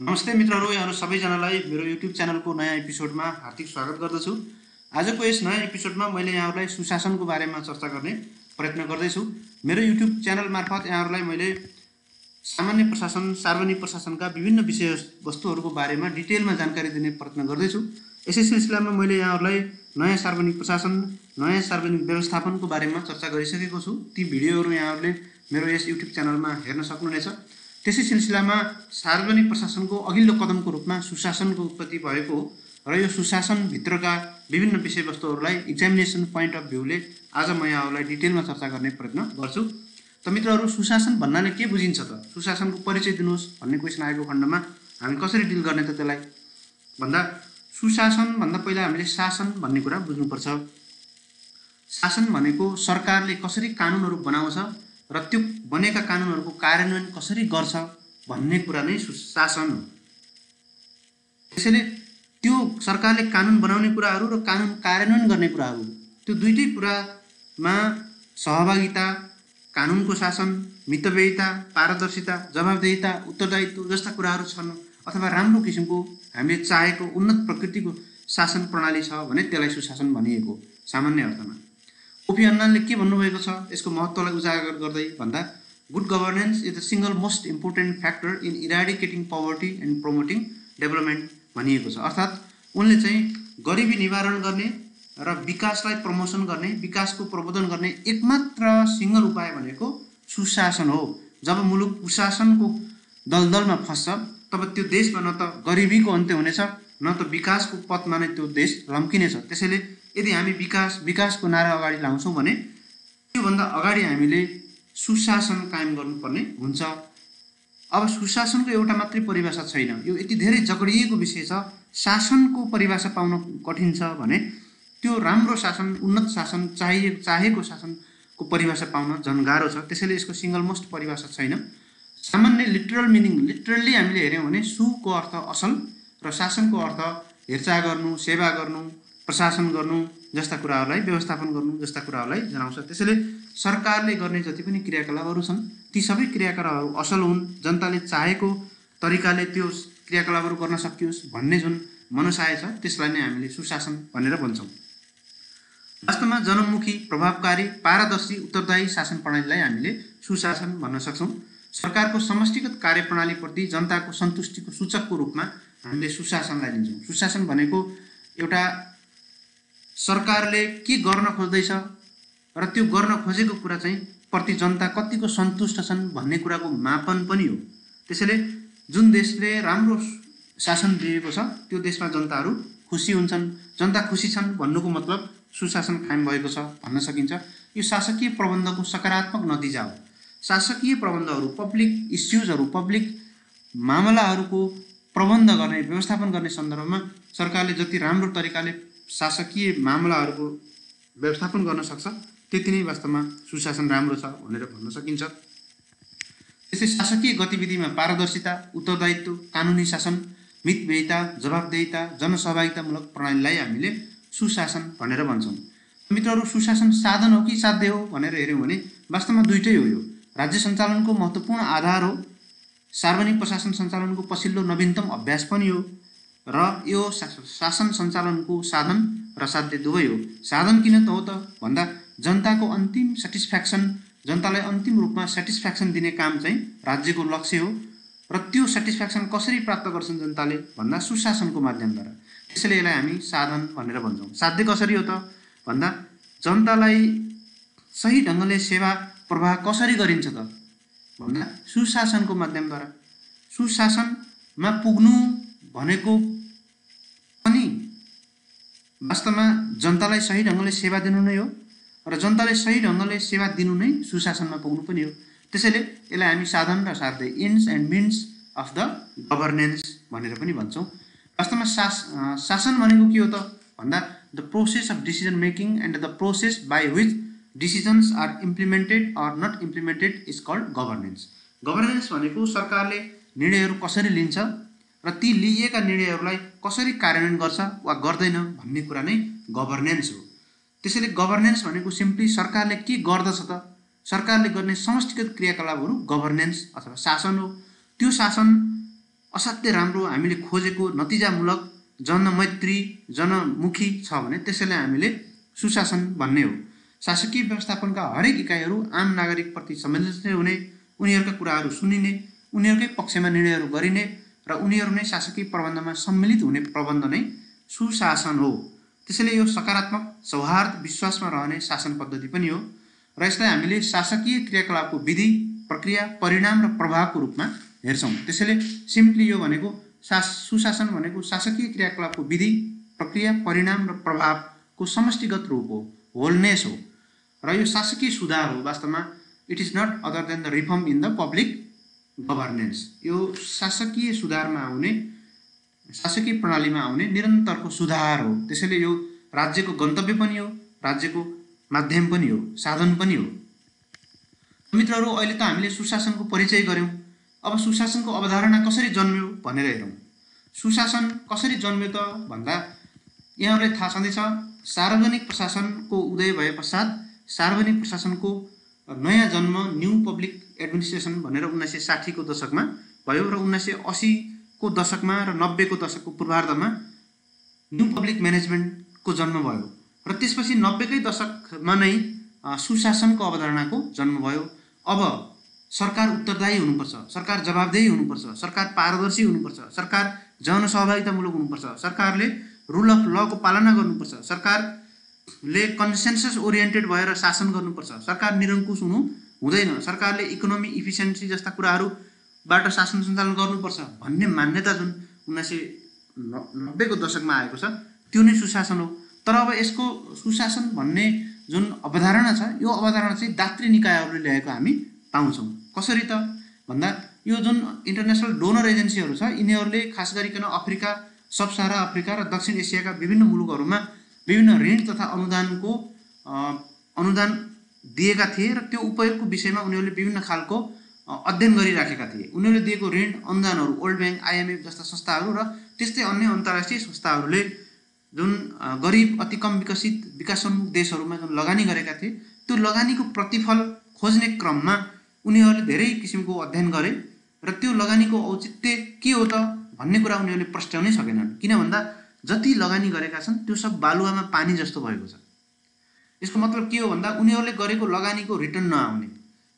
नमस्ते मित्रहरू, यहाँहरू सबैजनालाई मेरो युट्युब च्यानलको नयाँ एपिसोडमा हार्दिक स्वागत गर्दछु। आजको यस नयाँ एपिसोडमा मैले यहाँहरूलाई सुशासनको बारेमा चर्चा गर्ने प्रयत्न गर्दैछु। मेरो युट्युब च्यानल मार्फत यहाँहरूलाई मैले सामान्य प्रशासन, सार्वजनिक प्रशासनका विभिन्न विषयवस्तुहरूको बारेमा डिटेलमा जानकारी दिने प्रयत्न गर्दैछु। यसै सिलसिलामा मैले यहाँहरूलाई नयाँ सार्वजनिक प्रशासन, नयाँ सार्वजनिक व्यवस्थापनको बारेमा चर्चा गरिसकेको छु। ती भिडियोहरू यहाँहरूले मेरो यस युट्युब च्यानलमा हेर्न सक्नुहुनेछ। त्यसै सिलसिलामा सार्वजनिक प्रशासनको अघिल्लो कदमको रूपमा सुशासनको उत्पत्ति भएको र यो सुशासनभित्रका विभिन्न विषयवस्तुहरूलाई एक्जामिनेसन पोइन्ट अफ भ्यूले आज म यहाँहरूलाई डिटेलमा चर्चा गर्ने प्रयत्न गर्छु। त मित्रहरू, सुशासन भन्नाले के बुझिन्छ त? सुशासनको परिचय दिनुहोस् भन्ने क्वेसन आएको खण्डमा हामी कसरी डिल गर्ने त त्यसलाई भन्दा सुशासन भन्दा पहिला हामीले शासन भन्ने कुरा बुझ्नुपर्छ। शासन भनेको सरकारले कसरी कानुनहरू बनाउँछ र त्यो बनेका कानुनहरूको कार्यान्वयन कसरी गर्छ भन्ने कुरा नै शासन हो। त्यसैले त्यो सरकारले कानुन बनाउने कुराहरू र कानुन कार्यान्वयन गर्ने कुराहरू, त्यो दुईटै कुरामा सहभागिता, कानुनको शासन, मितव्ययिता, पारदर्शिता, जवाबदेहिता, उत्तरदायित्व जस्ता कुराहरू छन् अथवा राम्रो किसिमको हामीले चाहेको उन्नत प्रकृतिको शासन प्रणाली छ भने त्यसलाई सुशासन भनिएको सामान्य अर्थमा। कोफी अन्नानले के भन्नुभएको छ यसको महत्त्वलाई उजागर गर्दै भन्दा good governance is the single most important factor in eradicating poverty and promoting development भनिएको छ। अर्थात् उनले चाहिँ गरिबी निवारण गर्ने र विकासलाई प्रमोसन गर्ने, विकासको प्रबोधन गर्ने एकमात्र सिंगल उपाय भनेको सुशासन हो। जब मुलुक कुशासनको दलदलमा फस्छ तब त्यो देशमा न त गरिबीको अन्त्य हुनेछ न त विकासको पथमा नै त्यो देश लम्किनेछ। त्यसैले यदि हामी विकासको नारा अगाडि लाउँछौँ भने त्योभन्दा अगाडि हामीले सुशासन कायम गर्नुपर्ने हुन्छ। अब सुशासनको एउटा मात्रै परिभाषा छैन, यो यति धेरै जगडिएको विषय छ। शासनको परिभाषा पाउन कठिन छ भने त्यो राम्रो शासन, उन्नत शासन, चाहेको शासनको परिभाषा पाउन झन् गाह्रो छ। त्यसैले यसको सिंगल मोस्ट परिभाषा छैन। सामान्य लिटरल मिनिङ, लिटरल्ली हामीले हेऱ्यौँ भने सुको अर्थ असल र शासनको अर्थ हेरचाह गर्नु, सेवा गर्नु, प्रशासन गर्नु जस्ता कुराहरूलाई, व्यवस्थापन गर्नु जस्ता कुराहरूलाई जनाउँछ। त्यसैले सरकारले गर्ने जति पनि क्रियाकलापहरू छन् ती सबै क्रियाकलापहरू असल हुन्, जनताले चाहेको तरिकाले त्यो क्रियाकलापहरू गर्न सकियोस् भन्ने जुन मनसाय छ त्यसलाई नै हामीले सुशासन भनेर भन्छौँ। वास्तवमा जनमुखी, प्रभावकारी, पारदर्शी, उत्तरदायी शासन प्रणालीलाई हामीले सुशासन भन्न सक्छौँ। सरकारको समष्टिगत कार्यप्रणालीप्रति जनताको सन्तुष्टिको सूचकको रूपमा हामीले सुशासनलाई लिन्छौँ। सुशासन भनेको एउटा सरकारले के गर्न खोज्दैछ र त्यो गर्न खोजेको कुरा चाहिँ प्रति जनता कतिको सन्तुष्ट छन् भन्ने कुराको मापन पनि हो। त्यसैले जुन देशले राम्रो शासन दिएको छ त्यो देशमा जनताहरू खुसी हुन्छन्। जनता खुसी छन् भन्नुको मतलब सुशासन कायम भएको छ भन्न सकिन्छ। यो शासकीय प्रबन्धको सकारात्मक नतिजा हो। शासकीय प्रबन्धहरू, पब्लिक इस्युजहरू, पब्लिक मामलाहरूको प्रबन्ध गर्ने, व्यवस्थापन गर्ने सन्दर्भमा सरकारले जति राम्रो तरिकाले शासकीय मामलाहरूको व्यवस्थापन गर्न सक्छ त्यति नै वास्तवमा सुशासन राम्रो छ भनेर भन्न सकिन्छ। त्यसै शासकीय गतिविधिमा पारदर्शिता, उत्तरदायित्व, कानुनी शासन, मितव्ययिता, जवाबदेहिता, जनसहभागितामूलक प्रणालीलाई हामीले सुशासन भनेर भन्छौँ। मित्रहरू, सुशासन साधन हो कि साध्य हो भनेर हेऱ्यौँ भने वास्तवमा दुईटै हो। यो राज्य सञ्चालनको महत्त्वपूर्ण आधार हो, सार्वजनिक प्रशासन सञ्चालनको पछिल्लो नवीनतम अभ्यास पनि हो र यो शासन सञ्चालनको साधन र साध्य दुवै हो। साधन किन त हो त भन्दा जनताको अन्तिम सेटिस्फ्याक्सन, जनतालाई अन्तिम रूपमा सेटिस्फ्याक्सन दिने काम चाहिँ राज्यको लक्ष्य हो र त्यो सेटिस्फ्याक्सन कसरी प्राप्त गर्छन् जनताले भन्दा सुशासनको माध्यमद्वारा। त्यसैले यसलाई हामी साधन भनेर भन्छौँ। साध्य कसरी हो त भन्दा जनतालाई सही ढङ्गले सेवा प्रवाह कसरी गरिन्छ त भन्दा सुशासनको माध्यमद्वारा। सुशासनमा पुग्नु भनेको पनि वास्तवमा जनतालाई सही ढङ्गले सेवा दिनु नै हो र जनताले सही ढङ्गले सेवा दिनु नै सुशासनमा पुग्नु पनि हो। त्यसैले यसलाई हामी साधन र साध्य, ends and means of the governance भनेर पनि भन्छौँ। वास्तवमा शासन भनेको के हो त भन्दा the process of decision making and the process by which decisions are implemented or not implemented is called governance. Governance भनेको सरकारले निर्णयहरू कसरी लिन्छ र ती लिइएका निर्णयहरूलाई कसरी कार्यान्वयन गर्छ वा गर्दैन भन्ने कुरा नै गभर्नेन्स हो। त्यसैले गभर्नेन्स भनेको सिम्पली सरकारले के गर्दछ त, सरकारले गर्ने समष्टिगत क्रियाकलापहरू गभर्नेन्स अथवा शासन हो। त्यो शासन असाध्यै राम्रो हामीले खोजेको नतिजामूलक जनमैत्री जनमुखी छ भने त्यसैलाई हामीले सुशासन भन्ने हो। शासकीय व्यवस्थापनका हरेक इकाइहरू आम नागरिकप्रति संवेदनशील हुने, उनीहरूका कुराहरू सुनिने, उनीहरूकै पक्षमा निर्णयहरू गरिने र उनीहरू नै शासकीय प्रबन्धमा सम्मिलित हुने प्रबन्ध नै सुशासन हो। त्यसैले यो सकारात्मक सौहार्द विश्वासमा रहने शासन पद्धति पनि हो र यसलाई हामीले शासकीय क्रियाकलापको विधि, प्रक्रिया, परिणाम र प्रभावको रूपमा हेर्छौँ। त्यसैले सिम्पली यो भनेको सुशासन भनेको शासकीय क्रियाकलापको विधि, प्रक्रिया, परिणाम र प्रभावको समष्टिगत रूप हो, होलनेस हो र यो शासकीय सुधार हो। वास्तवमा it is not other than the reform in the public governance. यो शासकीय सुधारमा आउने, शासकीय प्रणालीमा आउने निरन्तरको सुधार हो। त्यसैले यो राज्यको गन्तव्य पनि हो, राज्यको माध्यम पनि हो, साधन पनि हो। मित्रहरू, अहिले त हामीले सुशासनको परिचय गर्यौँ। अब सुशासनको अवधारणा कसरी जन्म्यो भनेर हेरौँ। सुशासन कसरी जन्म्यो त भन्दा यहाँहरूलाई थाहा छँदैछ, सार्वजनिक प्रशासनको उदय भए पश्चात सार्वजनिक प्रशासनको नयाँ जन्म न्यू पब्लिक एडमिनिस्ट्रेसन भनेर 1960 को दशकमा भयो र 1980 को दशकमा र 90 को दशकको पूर्वार्धमा न्यू पब्लिक म्यानेजमेन्टको जन्म भयो र त्यसपछि 90 कै दशकमा नै सुशासनको अवधारणाको जन्म भयो। अब सरकार उत्तरदायी हुनुपर्छ, सरकार जवाबदेही हुनुपर्छ, सरकार पारदर्शी हुनुपर्छ, सरकार जनसहभागितामूलक हुनुपर्छ, सरकारले रुल अफ लको पालना गर्नुपर्छ, सरकारले कन्सेन्सस ओरिएन्टेड भएर शासन गर्नुपर्छ, सरकार निरङ्कुश हुनु हुँदैन, सरकारले इकोनोमी इफिसियन्सी जस्ता कुराहरूबाट शासन सञ्चालन गर्नुपर्छ भन्ने मान्यता जुन 1990 को दशकमा आएको छ त्यो नै सुशासन हो। तर अब यसको सुशासन भन्ने जुन अवधारणा छ, यो अवधारणा चाहिँ दात्री निकायहरूले ल्याएको हामी पाउँछौँ। कसरी त भन्दा यो जुन इन्टरनेसनल डोनर एजेन्सीहरू छ, यिनीहरूले खास गरिकन अफ्रिका, सब सारा अफ्रिका र दक्षिण एसियाका विभिन्न मुलुकहरूमा विभिन्न ऋण तथा अनुदान दिएका थिए र त्यो उपयोगको विषयमा उनीहरूले विभिन्न खालको अध्ययन गरिराखेका थिए। उनीहरूले दिएको ऋण अनुदानहरू वर्ल्ड ब्याङ्क, IMF जस्ता संस्थाहरू र त्यस्तै अन्य अन्तर्राष्ट्रिय संस्थाहरूले जुन गरिब, अति कम विकसित, विकासोन्मुख देशहरूमा जुन लगानी गरेका थिए, त्यो लगानीको प्रतिफल खोज्ने क्रममा उनीहरूले धेरै किसिमको अध्ययन गरे र त्यो लगानीको औचित्य के हो त भन्ने कुरा उनीहरूले प्रस्ट्याउनै सकेनन्। किन भन्दा जति लगानी गरेका छन् त्यो सब बालुवामा पानी जस्तो भएको छ। यसको मतलब के हो भन्दा उनीहरूले गरेको लगानीको रिटर्न नआउने।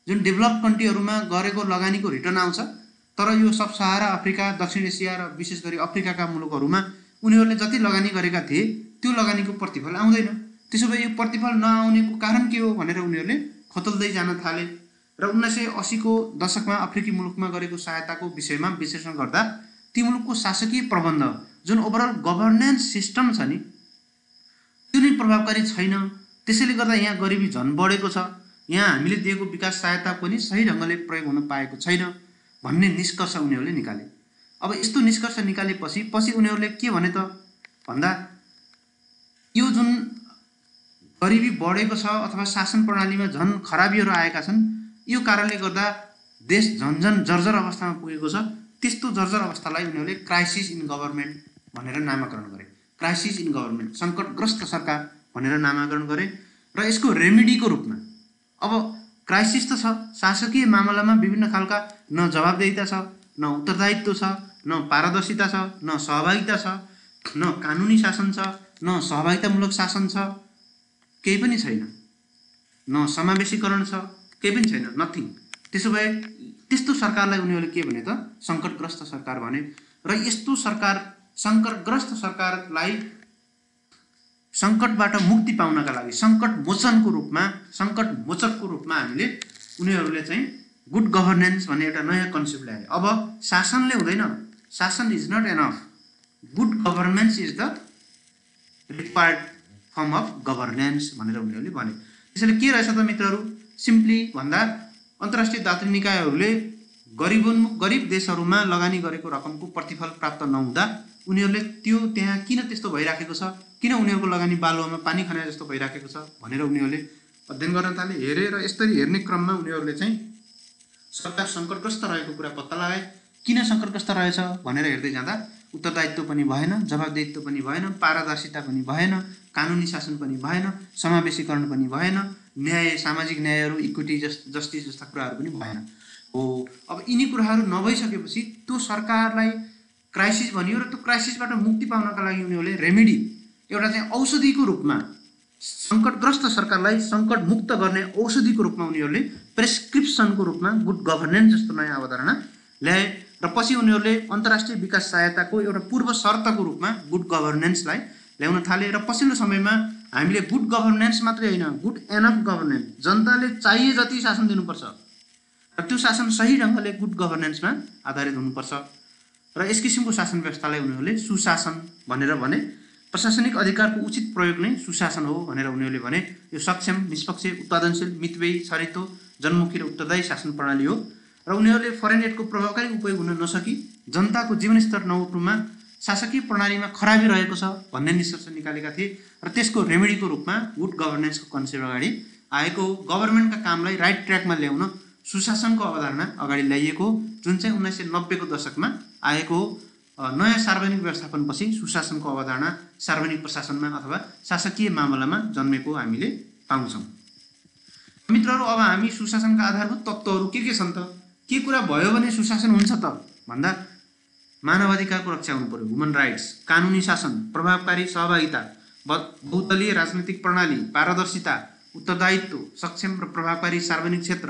जुन डेभलप कन्ट्रीहरूमा गरेको लगानीको रिटर्न आउँछ, तर यो सब सहारा अफ्रिका, दक्षिण एसिया र विशेष गरी अफ्रिकाका मुलुकहरूमा उनीहरूले जति लगानी गरेका थिए त्यो लगानीको प्रतिफल आउँदैन। त्यसो भए यो प्रतिफल नआउनेको कारण के हो भनेर उनीहरूले खोतल्दै जान थाले र 1980 को दशकमा अफ्रिकी मुलुकमा गरेको सहायताको विषयमा विश्लेषण गर्दा ती मुलुकको शासकीय प्रबन्ध जुन ओभरअल गभर्नेन्स सिस्टम छ नि, त्यो नै प्रभावकारी छैन। त्यसैले गर्दा यहाँ गरिबी झन बढेको छ, यहाँ हामीले दिएको विकास सहायता पनि सही ढङ्गले प्रयोग हुन पाएको छैन भन्ने निष्कर्ष उनीहरूले निकाले। अब यस्तो निष्कर्ष निकालेपछि उनीहरूले के भने त भन्दा यो जुन गरिबी बढेको छ अथवा शासन प्रणालीमा झन खराबीहरू आएका छन्, यो कारणले गर्दा देश झन्झन जर्जर अवस्थामा पुगेको छ। त्यस्तो जर्जर अवस्थालाई उनीहरूले क्राइसिस इन गभर्नमेन्ट भनेर नामाकरण गरे। क्राइसिस इन गभर्नमेन्ट, सङ्कटग्रस्त सरकार भनेर नामाकरण गरे र यसको रेमेडीको रूपमा अब क्राइसिस त छ, शासकीय मामलामा विभिन्न खालका न जवाबदेहिता छ, न उत्तरदायित्व छ, न पारदर्शिता छ, न सहभागिता छ, न कानुनी शासन छ, न सहभागितामूलक शासन छ, केही पनि छैन, न समावेशीकरण छ, केही पनि छैन, नथिङ। त्यसो भए त्यस्तो सरकारलाई उनीहरूले के भने त सङ्कटग्रस्त सरकार भने र यस्तो सरकार, सङ्कटग्रस्त सरकारलाई सङ्कटबाट मुक्ति पाउनका लागि सङ्कट मोचनको रूपमा, सङ्कट मोचकको रूपमा हामीले उनीहरूले चाहिँ गुड गभर्नेन्स भन्ने एउटा नयाँ कन्सेप्ट ल्याए। अब शासनले हुँदैन, शासन is not enough, good governance is the required form of governance भनेर उनीहरूले भने। त्यसैले के रहेछ त मित्रहरू, सिम्पली भन्दा अन्तर्राष्ट्रिय दात्री निकायहरूले गरिब देशहरूमा लगानी गरेको रकमको प्रतिफल प्राप्त नहुँदा उनीहरूले त्यो त्यहाँ किन त्यस्तो भइराखेको छ, किन उनीहरूको लगानी बालुवामा पानी खने जस्तो भइराखेको छ भनेर उनीहरूले अध्ययन गर्न थाले। हेरे र यसरी हेर्ने क्रममा उनीहरूले चाहिँ सरकार सङ्कटग्रस्त रहेको कुरा पत्ता लगाए। किन सङ्कटग्रस्त रहेछ भनेर हेर्दै जाँदा उत्तरदायित्व पनि भएन, जवाबदेहित्व पनि भएन, पारदर्शिता पनि भएन, कानुनी शासन पनि भएन, समावेशीकरण पनि भएन, न्याय, सामाजिक न्यायहरू, इक्विटी, जस्टिस जस्ता कुराहरू पनि भएन हो। अब यिनी कुराहरू नभइसकेपछि त्यो सरकारलाई क्राइसिस भनियो र त्यो क्राइसिसबाट मुक्ति पाउनका लागि उनीहरूले रेमेडी एउटा चाहिँ औषधिको रूपमा सङ्कटग्रस्त सरकारलाई सङ्कट मुक्त गर्ने औषधिको रूपमा उनीहरूले प्रेस्क्रिप्सनको रूपमा गुड गभर्नेन्स जस्तो नयाँ अवधारणा ल्याए र पछि उनीहरूले अन्तर्राष्ट्रिय विकास सहायताको एउटा पूर्व शर्तको रूपमा गुड गभर्नेन्सलाई ल्याउन थाले र पछिल्लो समयमा हामीले गुड गभर्नेन्स मात्रै होइन गुड एनफ गभर्नेन्स जनताले चाहिए जति शासन दिनुपर्छ र त्यो शासन सही ढङ्गले गुड गभर्नेन्समा आधारित हुनुपर्छ र यस किसिमको शासन व्यवस्थालाई उनीहरूले सुशासन भनेर भने प्रशासनिक अधिकारको उचित प्रयोग नै सुशासन हो भनेर उनीहरूले भने यो सक्षम निष्पक्ष उत्पादनशील मितव्ययी छरितो जनमुखी र उत्तरदायी शासन प्रणाली हो र उनीहरूले फरेन एडको प्रभावकारी उपयोग हुन नसकी जनताको जीवनस्तर नउठ्नुमा शासकीय प्रणालीमा खराबी रहेको छ भन्ने निष्कर्ष निकालेका थिए र त्यसको रेमेडीको रूपमा गुड गभर्नेन्सको कन्सेप्ट अगाडि आएको गभर्मेन्टका कामलाई राइट ट्र्याकमा ल्याउन सुशासनको अवधारणा अगाडि ल्याइएको जुन चाहिँ 1990 को दशकमा आएको नयाँ सार्वजनिक व्यवस्थापनपछि सुशासनको अवधारणा सार्वजनिक प्रशासनमा अथवा शासकीय मामलामा जन्मेको हामीले पाउँछौँ। मित्रहरू, अब हामी सुशासनका आधारभूत तत्त्वहरू के छन् त, के कुरा भयो भने सुशासन हुन्छ त भन्दा मानवाधिकारको रक्षा हुनु पर्यो, ह्युमन राइट्स, कानुनी शासन, प्रभावकारी सहभागिता, बहुदलीय राजनीतिक प्रणाली, पारदर्शिता, उत्तरदायित्व, सक्षम र प्रभावकारी सार्वजनिक क्षेत्र,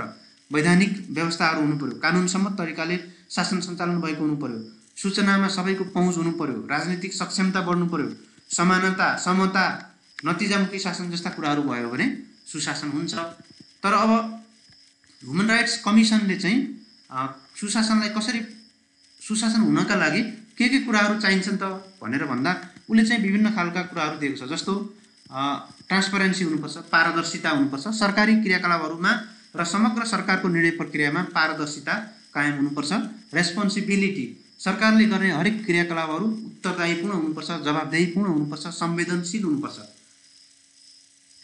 वैधानिक व्यवस्थाहरू हुनु पर्यो, कानुनसम्मत तरिकाले शासन सञ्चालन भएको हुनु पर्यो, सूचनामा सबैको पहुँच हुनु पर्यो, राजनीतिक सक्षमता बढ्नु पर्यो, समानता, समता, नतिजामुखी शासन जस्ता कुराहरू भयो भने सुशासन हुन्छ। तर अब ह्युमन राइट्स कमिसनले चाहिँ सुशासनलाई कसरी सुशासन हुनका लागि के कुराहरू चाहिन्छन् त भनेर भन्दा उसले चाहिँ विभिन्न खालका कुराहरू दिएको छ, जस्तो ट्रान्सपरेन्सी हुनुपर्छ, पारदर्शिता हुनुपर्छ, सरकारी क्रियाकलापहरूमा र समग्र सरकारको निर्णय प्रक्रियामा पारदर्शिता कायम हुनुपर्छ, रेस्पोन्सिबिलिटी, सरकारले गर्ने हरेक क्रियाकलापहरू उत्तरदायीपूर्ण हुनुपर्छ, जवाबदेहीपूर्ण हुनुपर्छ, संवेदनशील हुनुपर्छ।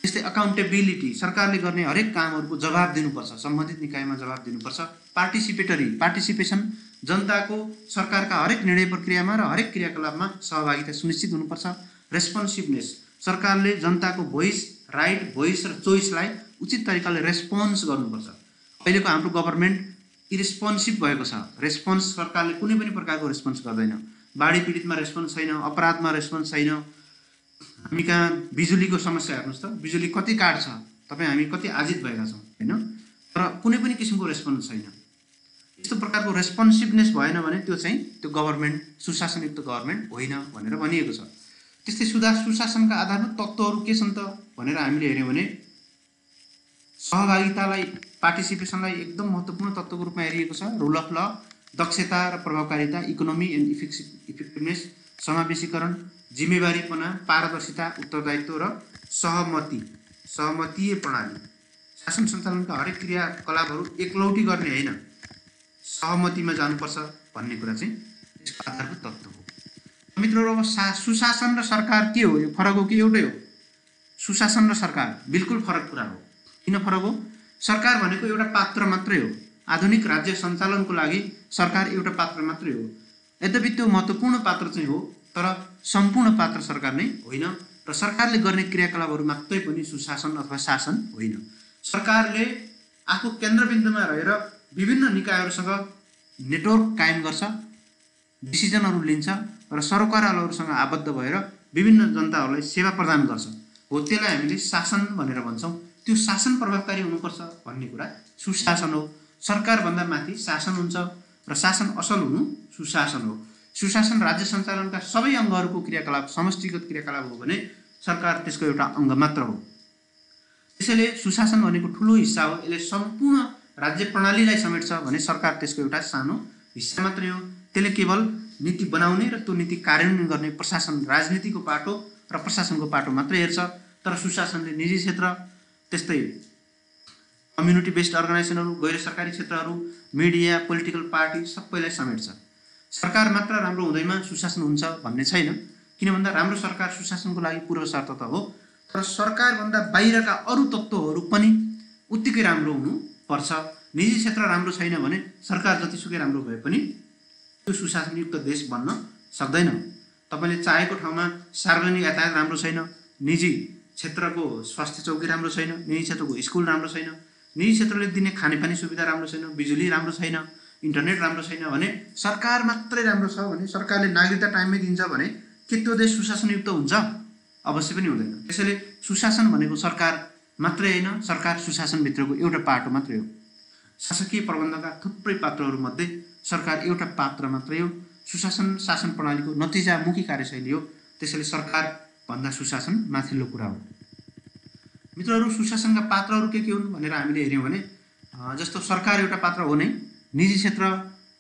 त्यस्तै अकाउन्टेबिलिटी, सरकारले गर्ने हरेक कामहरूको जवाब दिनुपर्छ, सम्बन्धित निकायमा जवाब दिनुपर्छ। पार्टिसिपेसन, जनताको सरकारका हरेक निर्णय प्रक्रियामा र हरेक क्रियाकलापमा सहभागिता सुनिश्चित हुनुपर्छ। रेस्पोन्सिभनेस, सरकारले जनताको राइट भोइस र चोइसलाई उचित तरिकाले रेस्पोन्स गर्नुपर्छ। अहिलेको हाम्रो गभर्मेन्ट इरेस्पोन्सिभ भएको छ, रेस्पोन्स सरकारले कुनै पनि प्रकारको रेस्पोन्स गर्दैन। बाढी पीडितमा रेस्पोन्स छैन, अपराधमा रेस्पोन्स छैन। हामी कहाँ बिजुलीको समस्या हेर्नुहोस् त, बिजुली कति काट्छ, तपाईँ हामी कति आजित भएका छौँ होइन, तर कुनै पनि किसिमको रेस्पोन्स छैन। यस्तो प्रकारको रेस्पोन्सिभनेस भएन भने त्यो चाहिँ त्यो गभर्मेन्ट सुशासनयुक्त गभर्मेन्ट होइन भनेर भनिएको छ। त्यस्तै सुशासनका आधारभूत तत्त्वहरू के छन् त भनेर हामीले हेऱ्यौँ भने सहभागितालाई, पार्टिसिपेसनलाई एकदम महत्त्वपूर्ण तत्त्वको रूपमा हेरिएको छ। रुल अफ ल, दक्षता र प्रभावकारिता, इकोनोमी एन्ड इफेक्टिभनेस, समावेशीकरण, जिम्मेवारीपना, पारदर्शिता, उत्तरदायित्व र सहमतीय प्रणाली। शासन सञ्चालनका हरेक क्रियाकलापहरू एकलौटी गर्ने होइन, सहमतिमा जानुपर्छ भन्ने कुरा चाहिँ यसको आधारभूत तत्त्व हो। मित्रहरू, अब सुशासन र सरकार के हो? यो फरक हो कि एउटै हो? सुशासन र सरकार बिल्कुल फरक कुरा हो। किन फरक हो? सरकार भनेको एउटा पात्र मात्रै हो। आधुनिक राज्य सञ्चालनको लागि सरकार एउटा पात्र मात्रै हो। यद्यपि त्यो महत्त्वपूर्ण पात्र चाहिँ हो, तर सम्पूर्ण पात्र सरकार नै होइन र सरकारले गर्ने क्रियाकलापहरू मात्रै पनि सुशासन अथवा शासन होइन। सरकारले आफू केन्द्रबिन्दुमा रहेर विभिन्न निकायहरूसँग नेटवर्क कायम गर्छ, डिसिजनहरू लिन्छ र सरोकारहरूसँग आबद्ध भएर विभिन्न जनताहरूलाई सेवा प्रदान गर्छ। हो, त्यसलाई हामीले शासन भनेर भन्छौँ। त्यो शासन प्रभावकारी हुनुपर्छ भन्ने कुरा सुशासन हो। सरकारभन्दा माथि शासन हुन्छ र शासन असल हुनु सुशासन हो। सुशासन राज्य सञ्चालनका सबै अङ्गहरूको क्रियाकलाप समष्टिगत क्रियाकलाप हो भने सरकार त्यसको एउटा अङ्ग मात्र हो। त्यसैले सुशासन भनेको ठुलो हिस्सा हो। यसले सम्पूर्ण राज्य प्रणालीलाई समेट्छ भने सरकार त्यसको एउटा सानो हिस्सा मात्रै हो। त्यसले केवल नीति बनाउने र त्यो नीति कार्यान्वयन गर्ने प्रशासन, राजनीतिको पाटो र प्रशासनको पाटो मात्रै हेर्छ। तर सुशासनले निजी क्षेत्र, त्यस्तै कम्युनिटी बेस्ड अर्गनाइजेसनहरू, गैर सरकारी क्षेत्रहरू, मिडिया, पोलिटिकल पार्टी सबैलाई समेट्छ। सरकार मात्र राम्रो हुँदैमा सुशासन हुन्छ भन्ने छैन। किन भन्दा राम्रो सरकार सुशासनको लागि पूर्व शर्त त हो, तर सरकारभन्दा बाहिरका अरू तत्त्वहरू पनि उत्तिकै राम्रो हुनुपर्छ। निजी क्षेत्र राम्रो छैन भने सरकार जतिसुकै राम्रो भए पनि त्यो सुशासनयुक्त देश बन्न सक्दैन। तपाईँले चाहेको ठाउँमा सार्वजनिक यातायात राम्रो छैन, निजी क्षेत्रको स्वास्थ्य चौकी राम्रो छैन, निजी क्षेत्रको स्कुल राम्रो छैन, निजी क्षेत्रले दिने खानेपानी सुविधा राम्रो छैन, बिजुली राम्रो छैन, इन्टरनेट राम्रो छैन भने, सरकार मात्रै राम्रो छ भने, सरकारले नागरिकता टाइममै दिन्छ भने के त्यो देश सुशासनयुक्त हुन्छ? अवश्य पनि हुँदैन। त्यसैले सुशासन भनेको सरकार मात्रै होइन, सरकार सुशासनभित्रको एउटा पाटो मात्रै हो। शासकीय प्रबन्धका थुप्रै पात्रहरूमध्ये सरकार एउटा पात्र मात्रै हो। सुशासन शासन प्रणालीको नतिजामुखी कार्यशैली हो। त्यसैले सरकार भन्दा सुशासन माथिल्लो कुरा हो। मित्रहरू, सुशासनका पात्रहरू के हुन् भनेर हामीले हेऱ्यौँ भने जस्तो सरकार एउटा पात्र हो नै, निजी क्षेत्र,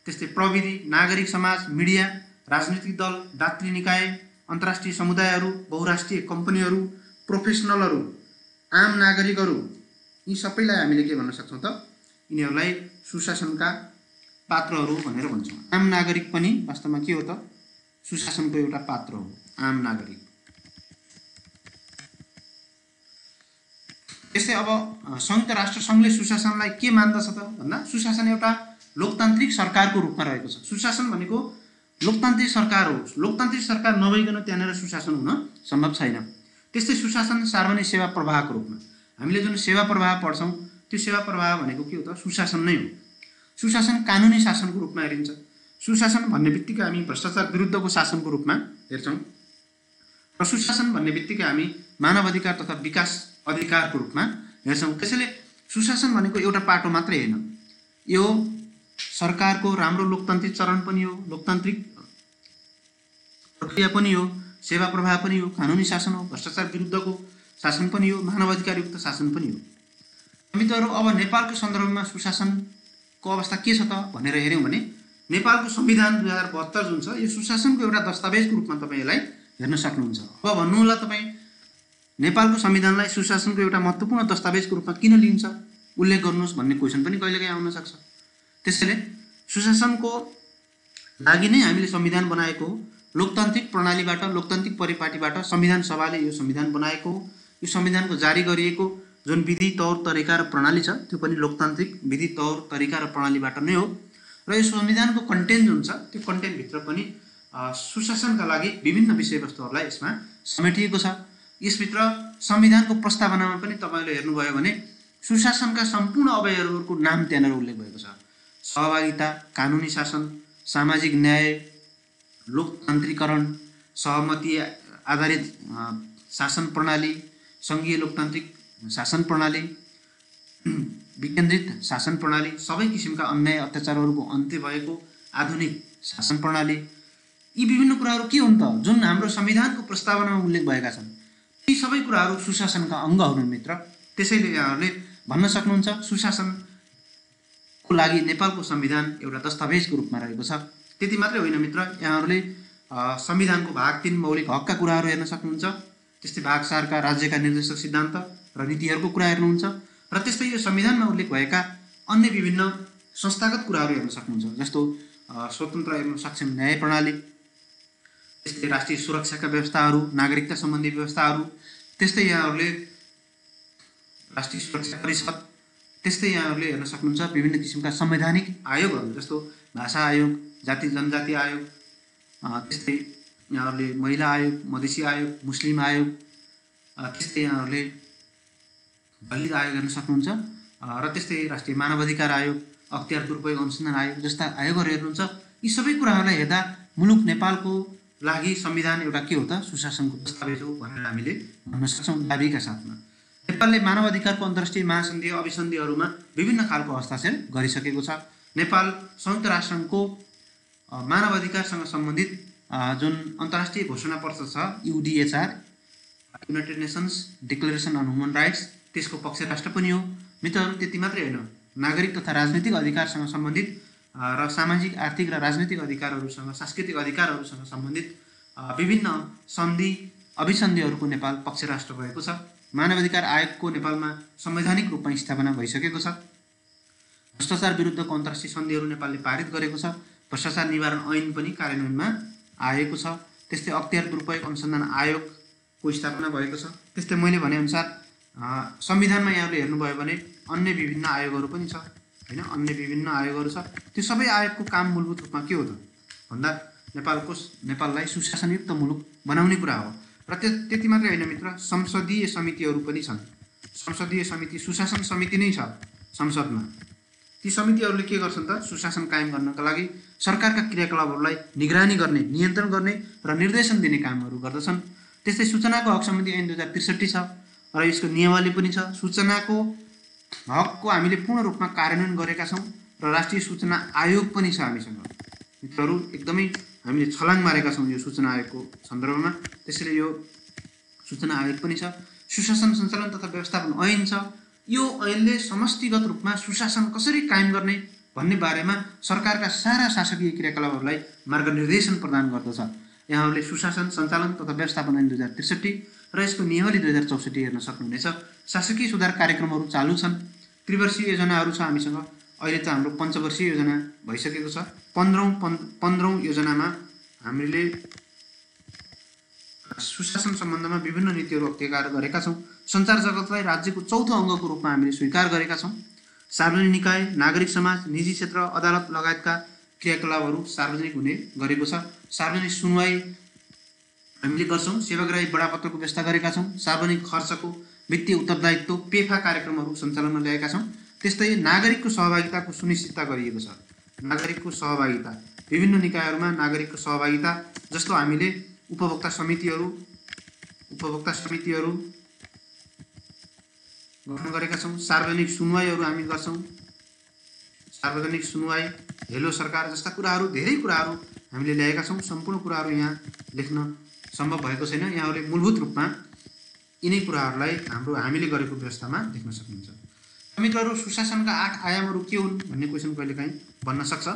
त्यस्तै प्रविधि, नागरिक समाज, मिडिया, राजनीतिक दल, दात्री निकाय, अन्तर्राष्ट्रिय समुदायहरू, बहुराष्ट्रिय कम्पनीहरू, प्रोफेसनलहरू, आम नागरिकहरू, यी सबैलाई हामीले के भन्न सक्छौँ त? यिनीहरूलाई सुशासनका पात्रहरू भनेर भन्छौँ। आम नागरिक पनि वास्तवमा के हो त? सुशासनको एउटा पात्र हो, आम नागरिक। त्यस्तै अब संयुक्त राष्ट्र सङ्घले सुशासनलाई के मान्दछ त भन्दा, सुशासन एउटा लोकतान्त्रिक सरकारको रूपमा रहेको छ। सुशासन भनेको लोकतान्त्रिक सरकार हो। लोकतान्त्रिक सरकार नभइकन त्यहाँनिर सुशासन हुन सम्भव छैन। त्यस्तै सुशासन सार्वजनिक सेवा प्रवाहको रूपमा, हामीले जुन सेवा प्रवाह पढ्छौँ त्यो सेवा प्रवाह भनेको के हो त? सुशासन नै हो। सुशासन कानुनी शासनको रूपमा हेरिन्छ। सुशासन भन्ने बित्तिकै हामी भ्रष्टाचार विरुद्धको शासनको रूपमा हेर्छौँ र सुशासन भन्ने बित्तिकै हामी मानव अधिकार तथा विकास अधिकारको रूपमा हेर्छौँ। त्यसैले सुशासन भनेको एउटा पाटो मात्रै होइन, यो सरकारको राम्रो लोकतान्त्रिक चरण पनि हो, लोकतान्त्रिक प्रक्रिया पनि हो, सेवा प्रवाह पनि हो, कानुनी शासन हो, भ्रष्टाचार विरुद्धको शासन पनि हो, मानवाधिकारयुक्त शासन पनि हो। मित्रहरू, अब नेपालको सन्दर्भमा सुशासनको अवस्था के छ त भनेर हेऱ्यौँ भने, नेपालको संविधान 2072 जुन छ, यो सुशासनको एउटा दस्तावेजको रूपमा तपाईँ यसलाई हेर्न सक्नुहुन्छ। अब भन्नुहोला तपाईँ, नेपालको संविधानलाई सुशासनको एउटा महत्त्वपूर्ण दस्तावेजको रूपमा किन लिन्छ, उल्लेख गर्नुहोस् भन्ने क्वेसन पनि कहिलेकाहीँ आउन सक्छ। त्यसैले सुशासनको लागि नै हामीले संविधान बनाएको हो। लोकतान्त्रिक प्रणालीबाट, लोकतान्त्रिक परिपाटीबाट संविधान सभाले यो संविधान बनाएको हो। यो संविधानको जारी गरिएको जुन विधि तौर तरिका र प्रणाली छ त्यो पनि लोकतान्त्रिक विधि तौर तरिका र प्रणालीबाट नै हो। र यो संविधानको कन्टेन्ट जुन छ त्यो कन्टेन्टभित्र पनि सुशासनका लागि विभिन्न विषयवस्तुहरूलाई यसमा समेटिएको छ। यसभित्र संविधानको प्रस्तावनामा पनि तपाईँले हेर्नुभयो भने सुशासनका सम्पूर्ण अवयवहरूको नाम त्यहाँनिर उल्लेख भएको छ। सहभागिता, कानुनी शासन, सामाजिक न्याय, लोकतान्त्रिकरण, सहमति आधारित शासन प्रणाली, सङ्घीय लोकतान्त्रिक शासन प्रणाली, विकेन्द्रित शासन प्रणाली, सबै किसिमका अन्याय अत्याचारहरूको अन्त्य भएको आधुनिक शासन प्रणाली, यी विभिन्न कुराहरू के हुन् त जुन हाम्रो संविधानको प्रस्तावनामा उल्लेख भएका छन्। यी सबै कुराहरू सुशासनका अङ्गहरू हुन् मित्र। त्यसैले यहाँहरूले भन्न सक्नुहुन्छ सुशासनको लागि नेपालको संविधान एउटा दस्तावेजको रूपमा रहेको छ। त्यति मात्रै होइन मित्र, यहाँहरूले संविधानको भाग 3 मौलिक हकका कुराहरू हेर्न सक्नुहुन्छ। त्यस्तै भाग 4 का राज्यका निर्देशक सिद्धान्त र नीतिहरूको कुरा हेर्नुहुन्छ र त्यस्तै यो संविधानमा उल्लेख भएका अन्य विभिन्न संस्थागत कुराहरू हेर्न सक्नुहुन्छ। जस्तो स्वतन्त्र एवं सक्षम न्याय प्रणाली, त्यस्तै राष्ट्रिय सुरक्षाका व्यवस्थाहरू, नागरिकता सम्बन्धी व्यवस्थाहरू, त्यस्तै यहाँहरूले राष्ट्रिय सुरक्षा परिषद, त्यस्तै यहाँहरूले हेर्न सक्नुहुन्छ विभिन्न किसिमका संवैधानिक आयोगहरू जस्तो भाषा आयोग, जाति जनजाति आयोग, त्यस्तै यहाँहरूले महिला आयोग, मधेसी आयोग, मुस्लिम आयोग, त्यस्तै यहाँहरूले दलित आयोग हेर्न सक्नुहुन्छ र त्यस्तै राष्ट्रिय मानवाधिकार आयोग, अख्तियार दुरुपयोग अनुसन्धान आयोग जस्ता आयोगहरू हेर्नुहुन्छ। यी सबै कुराहरूलाई हेर्दा मुलुक नेपालको लागि संविधान एउटा के हो त? सुशासनको दस्तावेज हो भनेर हामीले भन्न सक्छौँ दाबीका साथमा। नेपालले मानवाधिकारको अन्तर्राष्ट्रिय महासन्धि अभिसन्धिहरूमा विभिन्न खालको हस्ताक्षर गरिसकेको छ। नेपाल संयुक्त राष्ट्रको मानवाधिकारसँग सम्बन्धित जुन अन्तर्राष्ट्रिय घोषणापत्र छ UDHR, United Nations declaration on human rights, त्यसको पक्ष राष्ट्र पनि हो। मित्रहरू, त्यति मात्रै होइन, नागरिक तथा राजनीतिक अधिकारसँग सम्बन्धित र सामाजिक, आर्थिक र राजनीतिक अधिकारहरूसँग, सांस्कृतिक अधिकारहरूसँग सम्बन्धित विभिन्न सन्धि अभिसन्धिहरूको नेपाल पक्ष राष्ट्र भएको छ। मानवाधिकार आयोगको नेपालमा संवैधानिक रूपमा स्थापना भइसकेको छ। भ्रष्टाचार विरुद्धको अन्तर्राष्ट्रिय सन्धिहरू नेपालले पारित गरेको छ। भ्रष्टाचार निवारण ऐन पनि कार्यान्वयनमा आएको छ। त्यस्तै अख्तियार दुरुपयोग अनुसन्धान आयोगको स्थापना भएको छ। त्यस्तै मैले भनेअनुसार संविधानमा यहाँहरूले हेर्नुभयो भने अन्य विभिन्न आयोगहरू पनि छ हैन, अन्य विभिन्न आयोगहरू छ। त्यो सबै आयोगको काम मूलभूत रूपमा के हो त भन्दा नेपाललाई सुशासनयुक्त मुलुक बनाउने कुरा हो। र त्यति मात्रै होइन मित्र, संसदीय समितिहरू पनि छन्। संसदीय समिति, सुशासन समिति नै छ संसदमा। ती समितिहरूले के गर्छन् त सुशासन कायम गर्नका लागि सरकारका क्रियाकलापहरूलाई निगरानी गर्ने, नियन्त्रण गर्ने र निर्देशन दिने कामहरू गर्दछन्। त्यस्तै सूचनाको हक सम्बन्धी ऐन 2063 छ र यसको नियमावली पनि छ। सूचनाको हकको हामीले पूर्ण रूपमा कार्यान्वयन गरेका छौँ र राष्ट्रिय सूचना आयोग पनि छ हामीसँग। मित्रहरू, एकदमै हामीले छलाङ मारेका छौँ यो सूचना आयोगको सन्दर्भमा। त्यसैले यो सूचना आयोग पनि छ। सुशासन सञ्चालन तथा व्यवस्थापन ऐन छ। यो ऐनले समष्टिगत रूपमा सुशासन कसरी कायम गर्ने भन्ने बारेमा सरकारका सारा शासकीय क्रियाकलापहरूलाई मार्गनिर्देशन प्रदान गर्दछ। यहाँहरूले सुशासन सञ्चालन तथा व्यवस्थापन ऐन 2063 र यसको नियमावली 2064 हेर्न सक्नुहुनेछ। शासकीय सुधार कार्यक्रमहरू चालु छन्। त्रिवर्षीय योजनाहरू छ हामीसँग। अहिले त हाम्रो पञ्चवर्षीय योजना भइसकेको छ। 15औं योजनामा हामीले सुशासन सम्बन्धमा विभिन्न नीतिहरू अख्तियार गरेका छौँ। सञ्चार जगतलाई राज्यको चौथो अङ्गको रूपमा हामीले स्वीकार गरेका छौँ। सार्वजनिक निकाय, नागरिक समाज, निजी क्षेत्र, अदालत लगायतका क्रियाकलापहरू सार्वजनिक हुने गरेको छ। सार्वजनिक सुनवाई हामीले गर्छौँ। सेवाग्राही बडापत्रको व्यवस्था गरेका छौँ। सार्वजनिक खर्चको वित्तीय उत्तरदायित्व पेफा कार्यक्रमहरू सञ्चालनमा ल्याएका छौँ। त्यस्तै नागरिकको सहभागिताको सुनिश्चितता गरिएको छ। नागरिकको सहभागिता विभिन्न निकायहरूमा नागरिकको सहभागिता जस्तो हामीले उपभोक्ता समितिहरू गठन गरेका छौँ। सार्वजनिक सुनवाईहरू हामी गर्छौँ। सार्वजनिक सुनवाई, हेलो सरकार जस्ता कुराहरू, धेरै कुराहरू हामीले ल्याएका छौँ। सम्पूर्ण कुराहरू यहाँ लेख्न सम्भव भएको छैन। यहाँहरूले मूलभूत रूपमा यिनै कुराहरूलाई हामीले गरेको व्यवस्थामा देख्न सक्नुहुन्छ। मित्रहरू, सुशासनका 8 आयामहरू के हुन् भन्ने क्वेसन कहिलेकाहीँ बन्न सक्छ।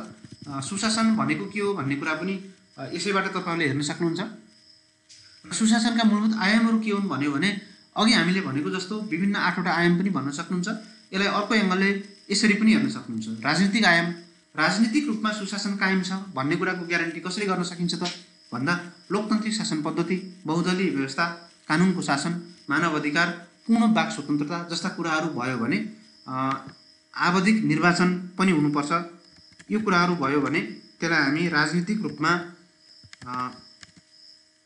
सुशासन भनेको के हो भन्ने कुरा पनि यसैबाट तपाईँहरूले हेर्न सक्नुहुन्छ। सुशासनका मूलभूत आयामहरू के हुन् भन्यो भने अघि हामीले भनेको जस्तो विभिन्न 8वटा आयाम पनि भन्न सक्नुहुन्छ। यसलाई अर्को एङ्गलले यसरी पनि हेर्न सक्नुहुन्छ। राजनीतिक आयाम, राजनीतिक रूपमा सुशासन कायम छ भन्ने कुराको ग्यारेन्टी कसरी गर्न सकिन्छ त भन्दा लोकतान्त्रिक शासन पद्धति, बहुदलीय व्यवस्था, कानुनको शासन, मानव अधिकार, पूर्ण वाक स्वतन्त्रता जस्ता कुराहरू भयो भने आवधिक निर्वाचन पनि हुनुपर्छ। यो कुराहरू भयो भने त्यसलाई हामी राजनीतिक रूपमा